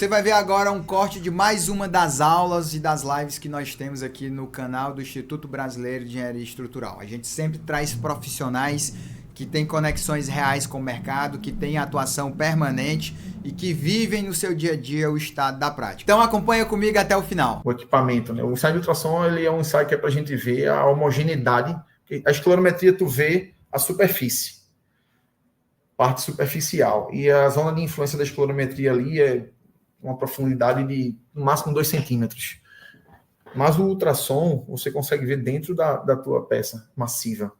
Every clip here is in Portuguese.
Você vai ver agora um corte de mais uma das aulas e das lives que nós temos aqui no canal do Instituto Brasileiro de Engenharia Estrutural. A gente sempre traz profissionais que têm conexões reais com o mercado, que têm atuação permanente e que vivem no seu dia a dia o estado da prática. Então acompanha comigo até o final. O equipamento, né? O ensaio de ultrassom ele é um ensaio que é para a gente ver a homogeneidade. A esclerometria tu vê a superfície, parte superficial. E a zona de influência da esclerometria ali é uma profundidade de no máximo 2 centímetros. Mas o ultrassom, você consegue ver dentro da tua peça massiva.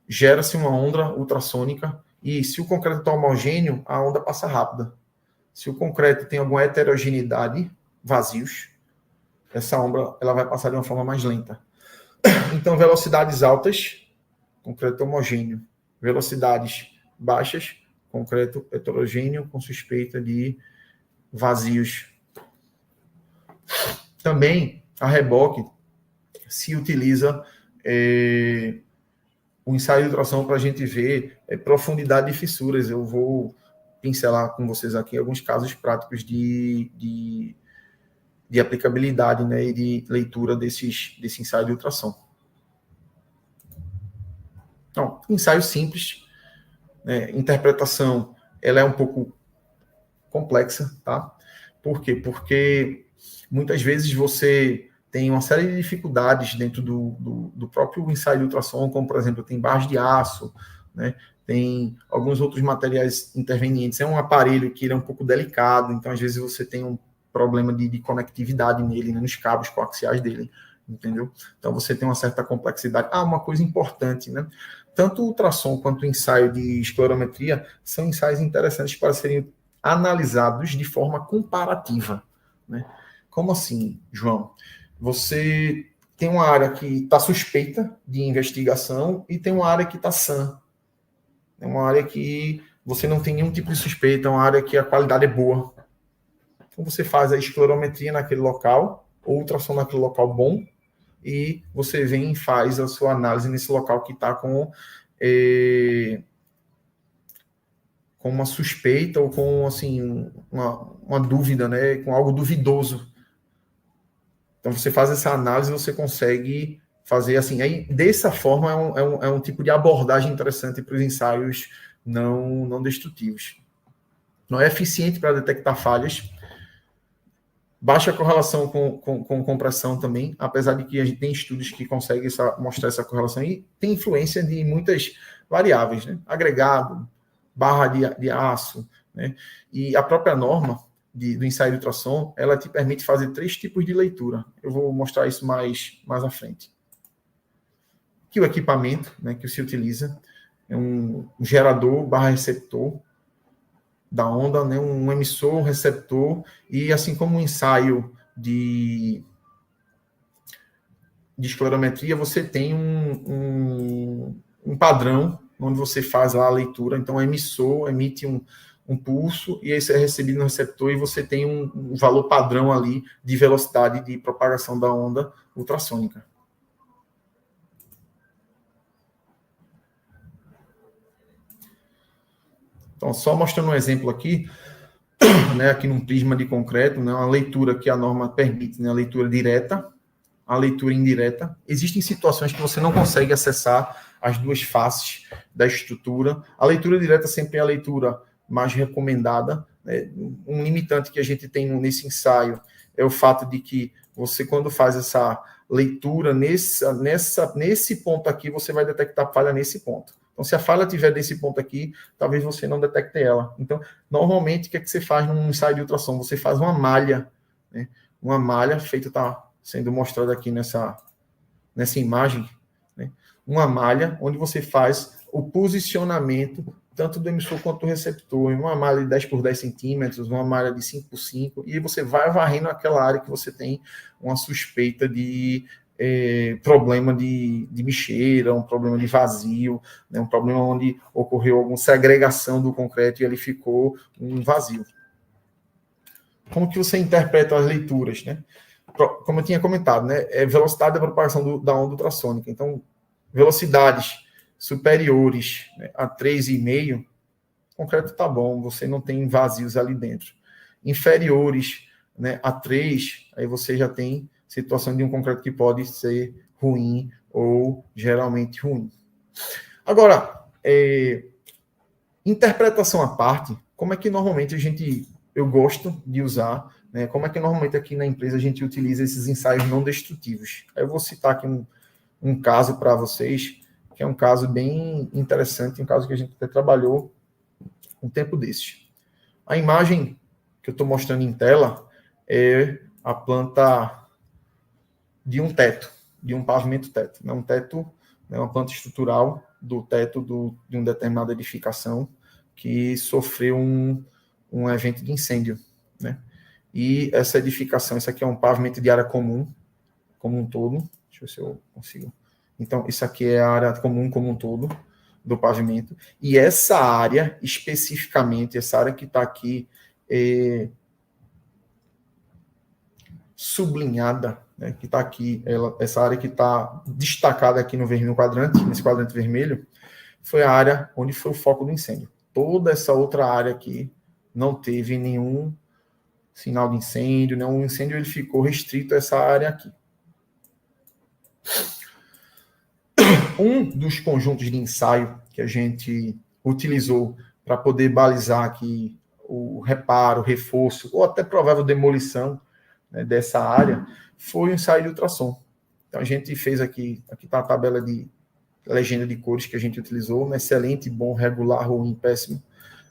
Gera-se uma onda ultrassônica e se o concreto está homogêneo, a onda passa rápida. Se o concreto tem alguma heterogeneidade, vazios, essa onda ela vai passar de uma forma mais lenta. Então, velocidades altas, concreto homogêneo. Velocidades baixas, concreto heterogêneo com suspeita de vazios. Também, a reboque, se utiliza o ensaio de ultrassom para a gente ver profundidade de fissuras. Eu vou pincelar com vocês aqui alguns casos práticos de aplicabilidade, né, e de leitura desse ensaio de ultrassom. Então, ensaio simples, né, interpretação, ela é um pouco complexa, tá? Por quê? Porque muitas vezes você tem uma série de dificuldades dentro do próprio ensaio de ultrassom, como, por exemplo, tem barras de aço, né? Tem alguns outros materiais intervenientes. É um aparelho que ele é um pouco delicado, então, às vezes, você tem um problema de conectividade nele, né, nos cabos coaxiais dele, entendeu? Então, você tem uma certa complexidade. Uma coisa importante, né? Tanto o ultrassom quanto o ensaio de esclerometria são ensaios interessantes para serem analisados de forma comparativa, né? Como assim, João? Você tem uma área que está suspeita de investigação e tem uma área que está sã. É uma área que você não tem nenhum tipo de suspeita, é uma área que a qualidade é boa. Então você faz a esclerometria naquele local, ou ultrassom naquele local bom, e você vem e faz a sua análise nesse local que está com uma suspeita ou com assim, uma dúvida, né, com algo duvidoso. Então, você faz essa análise, você consegue fazer assim. Aí, dessa forma, é um tipo de abordagem interessante para os ensaios não destrutivos. Não é eficiente para detectar falhas. Baixa correlação com compressão também, apesar de que a gente tem estudos que conseguem mostrar essa correlação e tem influência de muitas variáveis, né? Agregado, barra de aço, né? E a própria norma do ensaio de ultrassom, ela te permite fazer 3 tipos de leitura. Eu vou mostrar isso mais à frente. Aqui o equipamento, né, que se utiliza é um gerador barra receptor da onda, né, um emissor, um receptor, e assim como um ensaio de esclerometria, você tem um padrão onde você faz lá a leitura. Então, o emissor emite um pulso, e esse é recebido no receptor, e você tem um valor padrão ali de velocidade de propagação da onda ultrassônica. Então, só mostrando um exemplo aqui, né, aqui num prisma de concreto, né, uma leitura que a norma permite, né, a leitura direta, a leitura indireta. Existem situações que você não consegue acessar as duas faces da estrutura. A leitura direta sempre é a leitura mais recomendada, né? Um limitante que a gente tem nesse ensaio é o fato de que você, quando faz essa leitura nesse ponto aqui, você vai detectar falha nesse ponto. Então, se a falha estiver nesse ponto aqui, talvez você não detecte ela. Então, normalmente, o que é que você faz num ensaio de ultrassom? Você faz uma malha, né? Uma malha feita, está sendo mostrada aqui nessa imagem, né? Uma malha onde você faz o posicionamento tanto do emissor quanto do receptor, em uma malha de 10 por 10 centímetros, uma malha de 5 por 5, e você vai varrendo aquela área que você tem uma suspeita de problema de bicheira, um problema de vazio, né, um problema onde ocorreu alguma segregação do concreto e ele ficou um vazio. Como que você interpreta as leituras, né? Como eu tinha comentado, né, velocidade da propagação da onda ultrassônica. Então, velocidades superiores, né, a 3,5, o concreto está bom, você não tem vazios ali dentro. inferiores, né, a 3, aí você já tem situação de um concreto que pode ser ruim ou geralmente ruim. Agora, interpretação à parte, como é que normalmente eu gosto de usar, né, como é que normalmente aqui na empresa a gente utiliza esses ensaios não destrutivos? Eu vou citar aqui um caso para vocês, que é um caso bem interessante, um caso que a gente até trabalhou um tempo desses. A imagem que eu estou mostrando em tela é a planta de um teto, de um pavimento teto. É um teto, é uma planta estrutural do teto de uma determinada edificação que sofreu um evento de incêndio, né? E essa edificação, isso aqui é um pavimento de área comum, como um todo. Deixa eu ver se eu consigo. Então, isso aqui é a área comum como um todo do pavimento. E essa área, especificamente, essa área que está aqui sublinhada, né, que está aqui, essa área que está destacada aqui no vermelho quadrante, nesse quadrante vermelho, foi a área onde foi o foco do incêndio. Toda essa outra área aqui não teve nenhum sinal de incêndio, né? O incêndio ele ficou restrito a essa área aqui. Um dos conjuntos de ensaio que a gente utilizou para poder balizar aqui o reparo, o reforço, ou até provável demolição, né, dessa área, foi o ensaio de ultrassom. Então, a gente fez aqui está a tabela de legenda de cores que a gente utilizou, né, excelente, bom, regular, ruim, péssimo,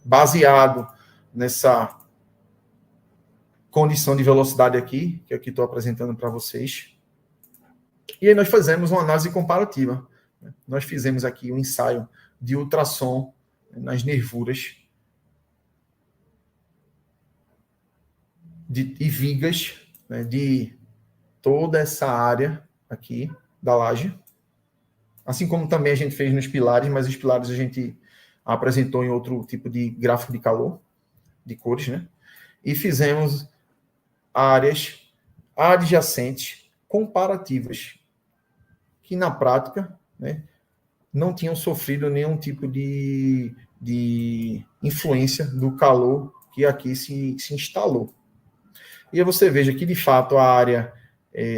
baseado nessa condição de velocidade aqui, que aqui estou apresentando para vocês. E aí nós fizemos uma análise comparativa. Nós fizemos aqui um ensaio de ultrassom nas nervuras e vigas, né, de toda essa área aqui da laje. Assim como também a gente fez nos pilares, mas os pilares a gente apresentou em outro tipo de gráfico de calor, de cores, né? E fizemos áreas adjacentes comparativas, que na prática, né, não tinham sofrido nenhum tipo de influência do calor que aqui se instalou. E aí você veja que, de fato, a área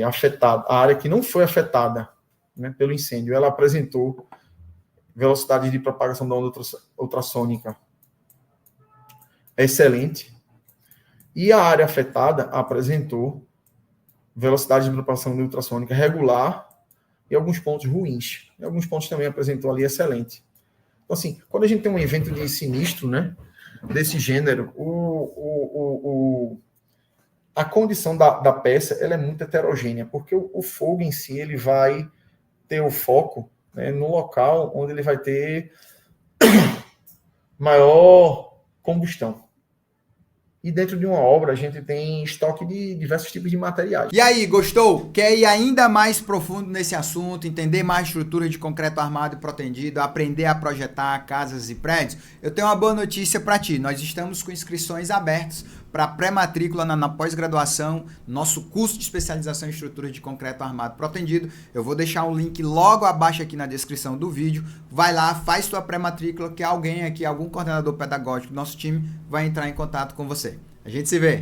afetada, a área que não foi afetada, né, pelo incêndio, ela apresentou velocidade de propagação da onda ultrassônica excelente, e a área afetada apresentou velocidade de propagação da ultrassônica regular e alguns pontos ruins. E alguns pontos também apresentou ali excelente. Então, assim, quando a gente tem um evento de sinistro, né, desse gênero, a condição da peça ela é muito heterogênea, porque o fogo em si ele vai ter o foco, né, no local onde ele vai ter maior combustão. E dentro de uma obra a gente tem estoque de diversos tipos de materiais. E aí, gostou? Quer ir ainda mais profundo nesse assunto, entender mais estruturas de concreto armado e protendido, aprender a projetar casas e prédios? Eu tenho uma boa notícia para ti. Nós estamos com inscrições abertas para pré-matrícula na pós-graduação, nosso curso de especialização em estruturas de concreto armado protendido. Eu vou deixar um link logo abaixo aqui na descrição do vídeo. Vai lá, faz tua pré-matrícula, que alguém aqui, algum coordenador pedagógico do nosso time vai entrar em contato com você. A gente se vê!